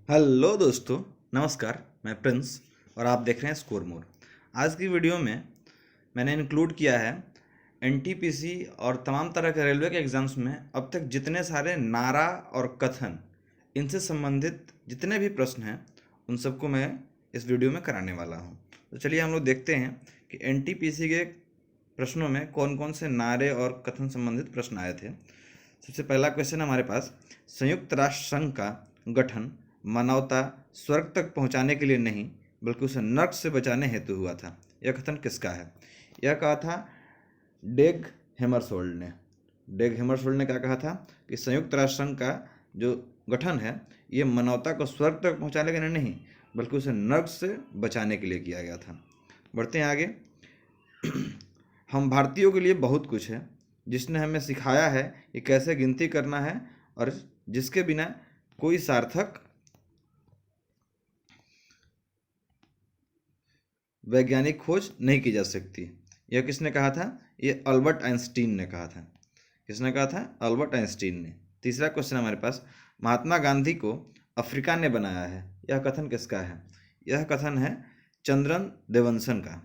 Hello दोस्तों, नमस्कार। मैं प्रिंस और आप देख रहे हैं स्कोर मोर। आज की वीडियो में मैंने इंक्लूड किया है एनटीपीसी और तमाम तरह के रेलवे के एग्ज़ाम्स में अब तक जितने सारे नारा और कथन इनसे संबंधित जितने भी प्रश्न हैं उन सबको मैं इस वीडियो में कराने वाला हूं। तो चलिए हम लोग देखते हैं कि एनटीपीसी के प्रश्नों में कौन कौन से नारे और कथन संबंधित प्रश्न आए थे। सबसे पहला क्वेश्चन हमारे पास, संयुक्त राष्ट्र संघ का गठन मानवता स्वर्ग तक पहुंचाने के लिए नहीं बल्कि उसे नर्क से बचाने हेतु हुआ था। यह कथन किसका है? यह कहा था डेग हेमरशोल्ड ने। डेग हेमरशोल्ड ने क्या कहा था कि संयुक्त राष्ट्र संघ का जो गठन है ये मानवता को स्वर्ग तक पहुंचाने के लिए नहीं बल्कि उसे नर्क से बचाने के लिए किया गया था। बढ़ते हैं आगे। हम भारतीयों के लिए बहुत कुछ है जिसने हमें सिखाया है कि कैसे गिनती करना है और जिसके बिना कोई सार्थक वैज्ञानिक खोज नहीं की जा सकती। यह किसने कहा था? यह अल्बर्ट आइंस्टीन ने कहा था। किसने कहा था? अल्बर्ट आइंस्टीन ने। तीसरा क्वेश्चन हमारे पास, महात्मा गांधी को अफ्रीका ने बनाया है। यह कथन किसका है? यह कथन है चंद्रन देवंसन का।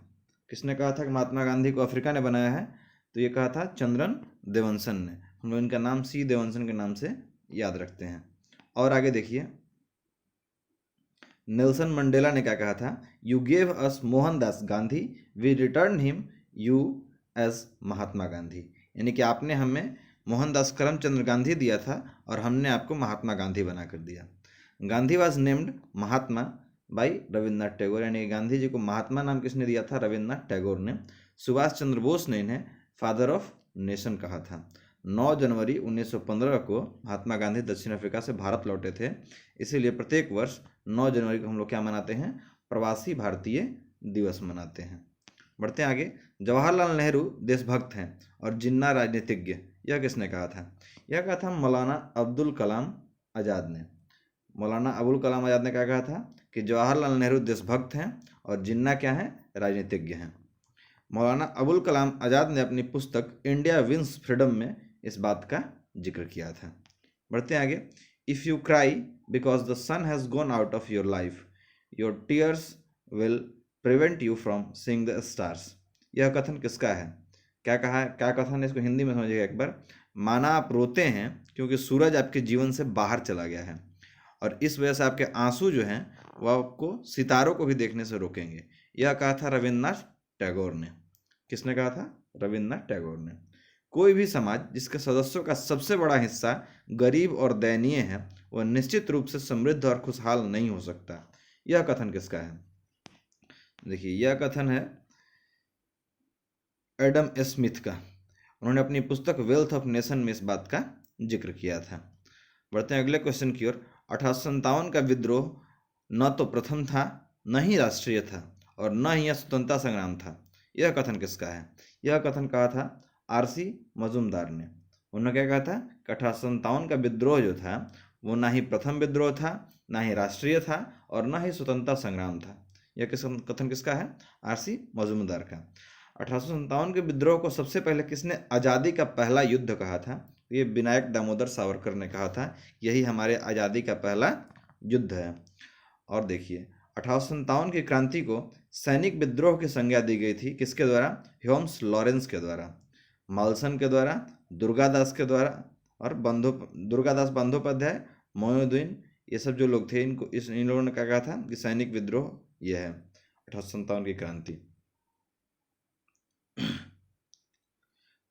किसने कहा था कि महात्मा गांधी को अफ्रीका ने बनाया है? तो ये कहा था चंद्रन देवंसन ने। हम लोग इनका नाम सी देवंसन के नाम से याद रखते हैं। और आगे देखिए, नेल्सन मंडेला ने क्या कहा था? You gave us Mohandas Gandhi, we return him you as Mahatma Gandhi. यानी कि आपने हमें मोहनदास करमचंद्र गांधी दिया था और हमने आपको महात्मा गांधी बनाकर दिया। Gandhi was named Mahatma by Rabindranath Tagore. यानी गांधी जी को महात्मा नाम किसने दिया था? रविन्द्रनाथ टैगोर ने। सुभाष चंद्र बोस ने इन्हें फादर ऑफ नेशन कहा था। 9 जनवरी 1915 को महात्मा गांधी दक्षिण अफ्रीका से भारत लौटे थे। इसीलिए प्रत्येक वर्ष 9 जनवरी को हम लोग क्या मनाते हैं? प्रवासी भारतीय दिवस मनाते हैं। बढ़ते हैं आगे। जवाहरलाल नेहरू देशभक्त हैं और जिन्ना राजनीतिज्ञ। यह किसने कहा था? यह कहा था मौलाना अब्दुल कलाम आज़ाद ने। मौलाना अबुल कलाम आज़ाद ने क्या कहा था कि जवाहरलाल नेहरू देशभक्त हैं और जिन्ना क्या है? राजनीतिज्ञ हैं। मौलाना अबुल कलाम आज़ाद ने अपनी पुस्तक इंडिया विंस फ्रीडम में इस बात का जिक्र किया था। बढ़ते हैं आगे। If you cry because the sun has gone out of your life, your tears will prevent you from seeing the stars. यह कथन किसका है? क्या कहा है? क्या कथन है? इसको हिंदी में समझिएगा एक बार। माना आप रोते हैं क्योंकि सूरज आपके जीवन से बाहर चला गया है और इस वजह से आपके आंसू जो हैं वह आपको सितारों को भी देखने से रोकेंगे। यह कहा था रविन्द्रनाथ टैगोर ने। किसने कहा था? रविन्द्रनाथ टैगोर ने। कोई भी समाज जिसके सदस्यों का सबसे बड़ा हिस्सा गरीब और दयनीय है वह निश्चित रूप से समृद्ध और खुशहाल नहीं हो सकता। यह कथन किसका है? देखिए, यह कथन है एडम स्मिथ का। उन्होंने अपनी पुस्तक वेल्थ ऑफ नेशन में इस बात का जिक्र किया था। बढ़ते हैं अगले क्वेश्चन की ओर। 1857 का विद्रोह न तो प्रथम था, न ही राष्ट्रीय था और न ही यह स्वतंत्रता संग्राम था। यह कथन किसका है? यह कथन कहा था आरसी मजूमदार ने। उन्होंने क्या कहा था कि 1857 का विद्रोह जो था वो ना ही प्रथम विद्रोह था, ना ही राष्ट्रीय था और ना ही स्वतंत्रता संग्राम था। यह कथन किसका है? आरसी मजूमदार का। 1857 के विद्रोह को सबसे पहले किसने आज़ादी का पहला युद्ध कहा था? ये विनायक दामोदर सावरकर ने कहा था यही हमारे आज़ादी का पहला युद्ध है। और देखिए, 1857 की क्रांति को सैनिक विद्रोह की संज्ञा दी गई थी। किसके द्वारा? होम्स लॉरेंस के द्वारा, मालसन के द्वारा, दुर्गादास के द्वारा और दुर्गादास बंदोपाध्याय, मोइनुद्दीन, ये सब जो लोग थे इन लोगों ने क्या कहा था कि सैनिक विद्रोह यह है 1857 की क्रांति।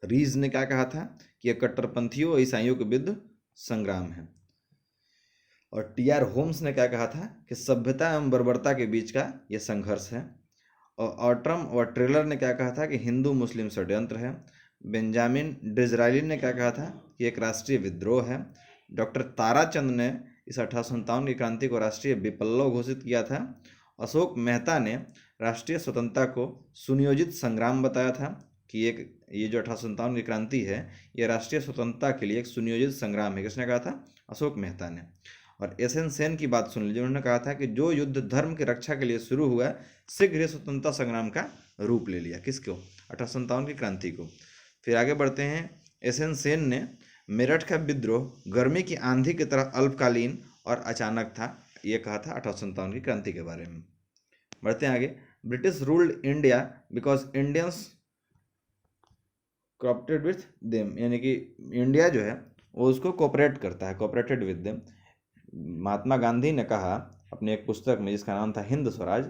रीज ने क्या कहा था कि यह कट्टरपंथियों और ईसाइयों के विरुद्ध संग्राम है। और टी.आर. होम्स ने क्या कहा था कि सभ्यता एवं बर्बरता के बीच का यह संघर्ष है। और ऑट्रम और ट्रेलर ने क्या कहा था कि हिंदू मुस्लिम षड्यंत्र है। बेंजामिन डिज़रायली ने क्या कहा था कि एक राष्ट्रीय विद्रोह है। डॉक्टर ताराचंद ने इस 1857 की क्रांति को राष्ट्रीय विप्लव घोषित किया था। अशोक मेहता ने राष्ट्रीय स्वतंत्रता को सुनियोजित संग्राम बताया था कि ये जो 1857 की क्रांति है ये राष्ट्रीय स्वतंत्रता के लिए एक सुनियोजित संग्राम है। किसने कहा था? अशोक मेहता ने। और एस एन सेन की बात सुन लीजिए। उन्होंने कहा था कि जो युद्ध धर्म की रक्षा के लिए शुरू हुआ शीघ्र ही स्वतंत्रता संग्राम का रूप ले लिया। किसको? 1857 की क्रांति को। फिर आगे बढ़ते हैं। एस एन सेन ने मेरठ का विद्रोह गर्मी की आंधी की तरह अल्पकालीन और अचानक था। ये कहा था 1857 की क्रांति के बारे में। बढ़ते हैं आगे। British ruled India because Indians cooperated with them, यानी कि इंडिया जो है वो उसको कोऑपरेट करता है, cooperated with them. Mahatma Gandhi ने कहा अपनी एक पुस्तक में जिसका नाम था हिंद स्वराज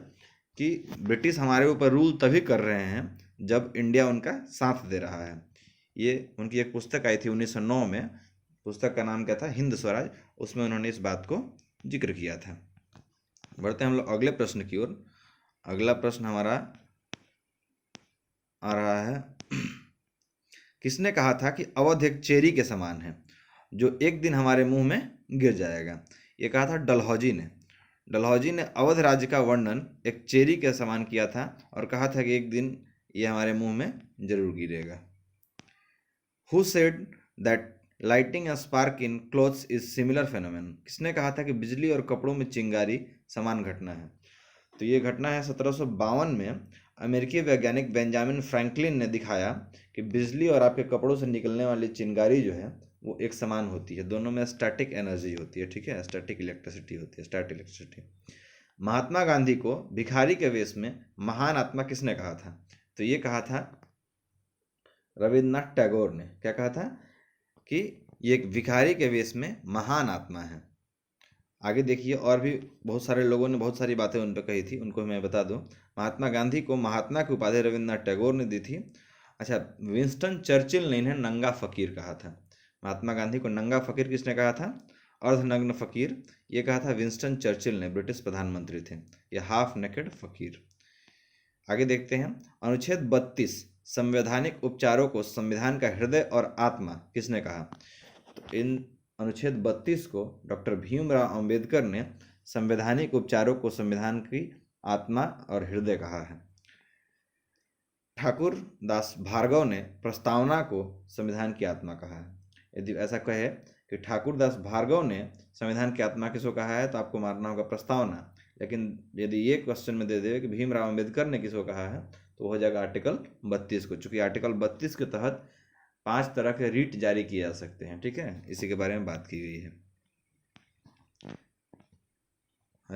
कि ब्रिटिश हमारे ऊपर रूल तभी कर रहे हैं जब इंडिया उनका साथ दे रहा है। ये उनकी एक पुस्तक आई थी 1909 में, पुस्तक का नाम क्या था, हिंद स्वराज। उसमें उन्होंने इस बात को जिक्र किया था। बढ़ते हैं हम लोग अगले प्रश्न की ओर। अगला प्रश्न हमारा आ रहा है किसने कहा था कि अवध एक चेरी के समान है जो एक दिन हमारे मुंह में गिर जाएगा? ये कहा था डलहौजी ने। डलहौजी ने अवध राज्य का वर्णन एक चेरी के समान किया था और कहा था कि एक दिन ये हमारे मुंह में जरूर गिरेगा। Who said that lighting a spark in clothes is similar फेनोमेन? किसने कहा था कि बिजली और कपड़ों में चिंगारी समान घटना है? तो ये घटना है 1752 में। अमेरिकी वैज्ञानिक बेंजामिन फ्रैंकलिन ने दिखाया कि बिजली और आपके कपड़ों से निकलने वाली चिंगारी जो है वो एक समान होती है, दोनों में स्टैटिक एनर्जी होती है, ठीक है, स्टैटिक इलेक्ट्रिसिटी होती है, स्टैटिक इलेक्ट्रिसिटी। महात्मा गांधी को भिखारी के वेश में महान आत्मा किसने कहा था? तो ये कहा था रविन्द्रनाथ टैगोर ने। क्या कहा था कि ये एक भिखारी के वेश में महान आत्मा है। आगे देखिए, और भी बहुत सारे लोगों ने बहुत सारी बातें उन पर कही थी, उनको मैं बता दूं। महात्मा गांधी को महात्मा की उपाधि रविन्द्रनाथ टैगोर ने दी थी। अच्छा, विंस्टन चर्चिल ने इन्हें नंगा फकीर कहा था। महात्मा गांधी को नंगा फकीर किसने कहा था? अर्धनग्न फकीर, ये कहा था विंस्टन चर्चिल ने, ब्रिटिश प्रधानमंत्री थे। ये हाफ नेकेड फकीर। आगे देखते हैं। अनुच्छेद 32 संवैधानिक उपचारों को संविधान का हृदय और आत्मा किसने कहा? तो इन अनुच्छेद 32 को डॉक्टर भीमराव अंबेडकर ने संवैधानिक उपचारों को संविधान की आत्मा और हृदय कहा है। ठाकुर दास भार्गव ने प्रस्तावना को संविधान की आत्मा कहा है। यदि ऐसा कहे कि ठाकुर दास भार्गव ने संविधान की आत्मा किसको कहा है तो आपको मानना होगा प्रस्तावना। लेकिन यदि ये क्वेश्चन में दे दे कि भीमराव अंबेडकर ने किसको कहा है तो हो जाएगा आर्टिकल 32 को, चूंकि आर्टिकल 32 के तहत 5 तरह के रीट जारी किए जा सकते हैं, ठीक है, इसी के बारे में बात की गई है।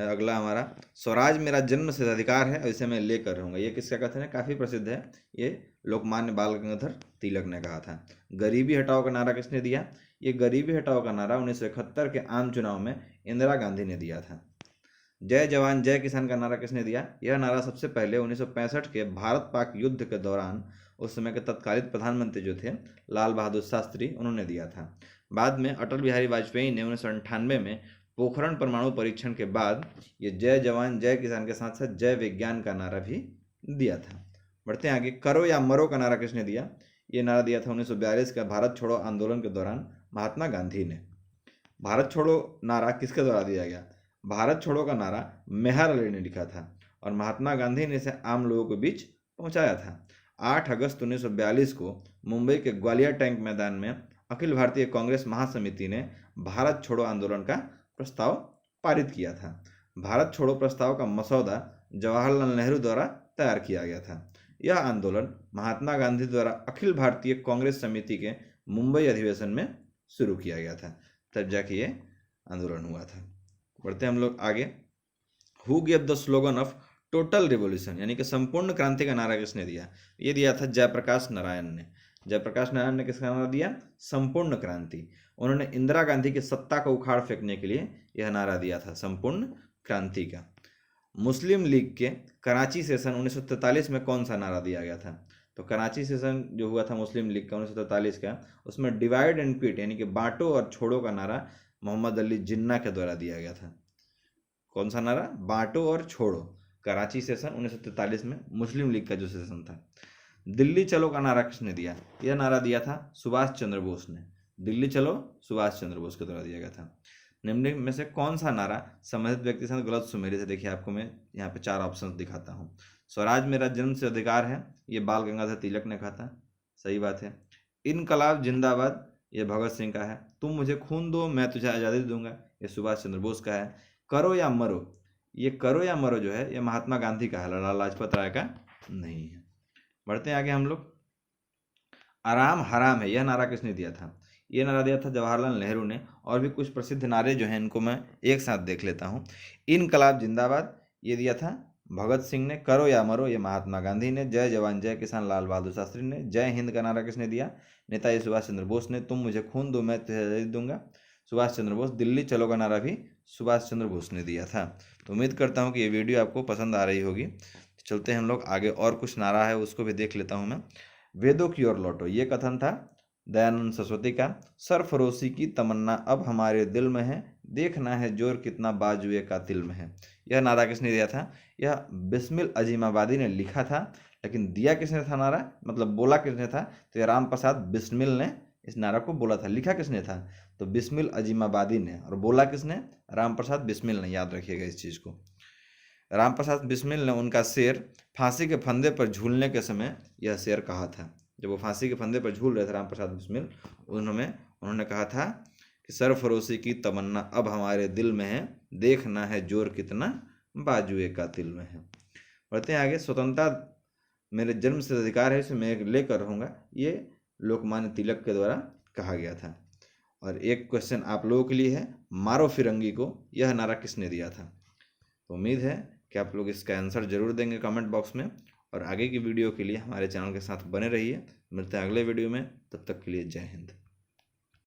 अगला हमारा स्वराज मेरा जन्म सिद्ध अधिकार है और इसे मैं लेकर रहूंगा। ये किसका कथन है? काफी प्रसिद्ध है। ये लोकमान्य बाल गंगाधर तिलक ने कहा था। गरीबी हटाओ का नारा किसने दिया? ये गरीबी हटाओ का नारा 1971 के आम चुनाव में इंदिरा गांधी ने दिया था। जय जवान जय किसान का नारा किसने दिया? यह नारा सबसे पहले 1965 के भारत पाक युद्ध के दौरान उस समय के तत्कालीन प्रधानमंत्री जो थे लाल बहादुर शास्त्री, उन्होंने दिया था। बाद में अटल बिहारी वाजपेयी ने 1998 में पोखरण परमाणु परीक्षण के बाद ये जय जवान जय किसान के साथ साथ जय विज्ञान का नारा भी दिया था। बढ़ते हैं आगे। करो या मरो का नारा किसने दिया? ये नारा दिया था 1942 का भारत छोड़ो आंदोलन के दौरान महात्मा गांधी ने। भारत छोड़ो नारा किसके द्वारा दिया गया? भारत छोड़ो का नारा मेहर अली ने लिखा था और महात्मा गांधी ने इसे आम लोगों के बीच पहुंचाया था। 8 अगस्त 1942 को मुंबई के ग्वालियर टैंक मैदान में अखिल भारतीय कांग्रेस महासमिति ने भारत छोड़ो आंदोलन का प्रस्ताव पारित किया था। भारत छोड़ो प्रस्ताव का मसौदा जवाहरलाल नेहरू द्वारा तैयार किया गया था। यह आंदोलन महात्मा गांधी द्वारा अखिल भारतीय कांग्रेस समिति के मुंबई अधिवेशन में शुरू किया गया था, तब जाके ये आंदोलन हुआ था। बढ़ते हैं हम लोग आगे। Who gave the slogan of total revolution, यानी कि संपूर्ण क्रांति का नारा किसने दिया? ये दिया था जयप्रकाश नारायण ने। जयप्रकाश नारायण ने किसका नारा दिया? संपूर्ण क्रांति। उन्होंने इंदिरा गांधी की सत्ता को उखाड़ फेंकने के लिए यह नारा दिया था, संपूर्ण क्रांति का। मुस्लिम लीग के कराची सेशन 1943 में कौन सा नारा दिया गया था? तो कराची सेशन जो हुआ था मुस्लिम लीग का 1943 का, उसमें डिवाइड एंड क्विट यानी कि बांटो और छोड़ो का नारा मोहम्मद अली जिन्ना के द्वारा दिया गया था। कौन सा नारा? बांटो और छोड़ो। कराची सेशन 1943 में मुस्लिम लीग का जो सेशन था। दिल्ली चलो का नारा किसने दिया? यह नारा दिया था सुभाष चंद्र बोस ने। दिल्ली चलो सुभाष चंद्र बोस के द्वारा दिया गया था। निम्न में से कौन सा नारा संबंधित व्यक्ति के साथ गलत सुमेलित है? देखिए आपको मैं यहाँ पे 4 ऑप्शन दिखाता हूँ। स्वराज मेरा जन्म से अधिकार है, ये बाल गंगाधर तिलक ने कहा था, सही बात है। इनकलाब जिंदाबाद, ये भगत सिंह का है। तुम मुझे खून दो मैं तुझे आज़ादी दूंगा, ये सुभाष चंद्र बोस का है। करो या मरो, ये करो या मरो जो है ये महात्मा गांधी का है, लाला लाजपत राय का नहीं है। बढ़ते हैं आगे हम लोग। आराम हराम है, यह नारा किसने दिया था? ये नारा दिया था जवाहरलाल नेहरू ने। और भी कुछ प्रसिद्ध नारे जो हैं इनको मैं एक साथ देख लेता हूँ। इनकलाब जिंदाबाद ये दिया था भगत सिंह ने। करो या मरो ये महात्मा गांधी ने। जय जवान जय किसान लाल बहादुर शास्त्री ने। जय हिंद का नारा किसने दिया? नेताजी सुभाष चंद्र बोस ने। तुम मुझे खून दो मैं तुझे आज़ादी दूंगा, सुभाष चंद्र बोस। दिल्ली चलो का नारा भी सुभाष चंद्र बोस ने दिया था। तो उम्मीद करता हूँ कि ये वीडियो आपको पसंद आ रही होगी। चलते हैं हम लोग आगे, और कुछ नारा है उसको भी देख लेता हूँ मैं। वेदों की ओर लौटो ये कथन था दयानंद सरस्वती का। सरफरोशी की तमन्ना अब हमारे दिल में है, देखना है जोर कितना बाजुए का तिल में है। यह नारा किसने दिया था? यह बिस्मिल अजीमाबादी ने लिखा था, लेकिन दिया किसने था नारा, मतलब बोला किसने था? तो यह राम प्रसाद बिस्मिल ने इस नारा को बोला था। लिखा किसने था? तो बिस्मिल अजीमाबादी ने। और बोला किसने? राम प्रसाद बिस्मिल ने। याद रखिएगा इस चीज़ को। राम प्रसाद बिस्मिल ने उनका शेर फांसी के फंदे पर झूलने के समय यह शेर कहा था। जब वो फांसी के फंदे पर झूल रहे थे राम प्रसाद बिस्मिल, उन्होंने कहा था कि सरफरोशी की तमन्ना अब हमारे दिल में है, देखना है जोर कितना बाजुए का तिल में है। बढ़ते हैं आगे। स्वतंत्रता मेरे जन्म से अधिकार है, इसे मैं लेकर रहूँगा, ये लोकमान्य तिलक के द्वारा कहा गया था। और एक क्वेश्चन आप लोगों के लिए है, मारो फिरंगी को यह नारा किसने दिया था? तो उम्मीद है कि आप लोग इसका आंसर जरूर देंगे कमेंट बॉक्स में। और आगे की वीडियो के लिए हमारे चैनल के साथ बने रहिए। मिलते हैं अगले वीडियो में, तब तक के लिए जय हिंद।